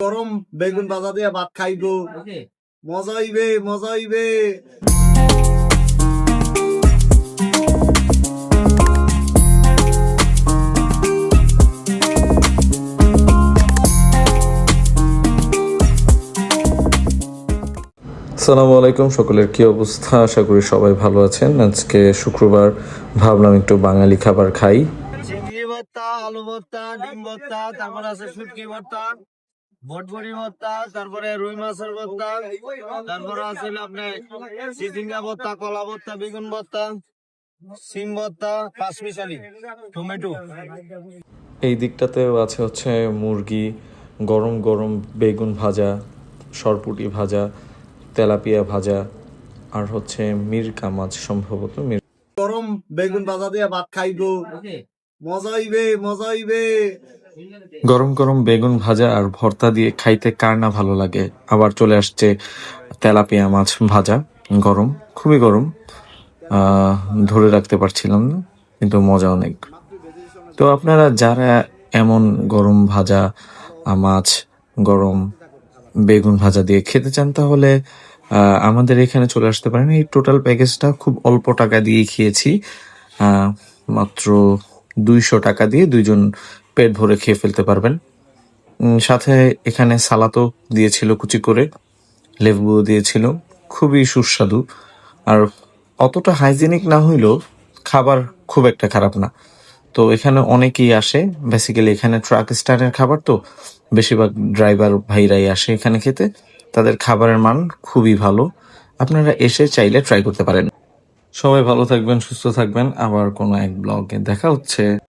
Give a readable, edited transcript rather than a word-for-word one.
গরম বেগুন ভাজা দিয়ে ভাত খাইবো, মজা হইবে মজা হইবে। আসসালামু আলাইকুম, সকলের কি অবস্থা? আশা করি সবাই ভালো আছেন। আজকে শুক্রবার, ভাবলাম একটু বাঙালি খাবার খাই। চিংড়ি ভর্তা, আলু ভর্তা, ডিম ভর্তা, তারপরে আছে শুটকি ভর্তা, বটবড়ি ভর্তা, তারপরে রুই মাছের ভর্তা, তারপরে আছে আপনার চিচিঙ্গা ভর্তা, কলা ভর্তা, বেগুন ভর্তা, সিম ভর্তা, পাঁচমিশালি, টমেটো। এই দিকটাতেও আছে হচ্ছে মুরগি, গরম গরম বেগুন ভাজা, সরপুটি ভাজা, তেলাপিয়া ভাজা, আর হচ্ছে মিরকা মাছ, সম্ভবত গরম বেগুন ভাজা দিয়ে ভাত খাইবো, মজা হইবে মজা হইবে। গরম গরম বেগুন ভাজা আর ভর্তা দিয়ে খাইতে কার না ভালো লাগে। আবার চলে আসছে তেলাপিয়া মাছ ভাজা, গরম, খুবই গরম, ধরে রাখতে পারছিলাম না, কিন্তু মজা অনেক। তো আপনারা যারা এমন গরম ভাজা মাছ, গরম বেগুন ভাজা দিয়ে খেতে চান, তাহলে আমাদের এখানে চলে আসতে পারেন। এই টোটাল প্যাকেজটা খুব অল্প টাকা দিয়ে খেয়েছি, মাত্র 200 টাকা দিয়ে দুইজন পেট ভরে খেয়ে ফেলতে পারবেন। সাথে এখানে সালাদও দিয়েছিল কুচি করে, লেবু দিয়েছিল, খুবই সুস্বাদু। আর অতটা হাইজেনিক না হইলেও খাবার খুব একটা খারাপ না। তো এখানে অনেকেই আসে, বেসিক্যালি এখানে ট্রাক স্ট্যান্ডের খাবার, তো বেশিরভাগ ড্রাইভার ভাইরাই আসে এখানে খেতে। তাদের খাবারের মান খুবই ভালো, আপনারা এসে চাইলে ট্রাই করতে পারেন। সবাই ভালো থাকবেন, সুস্থ থাকবেন। আবার কোনো এক ব্লগে দেখা হচ্ছে।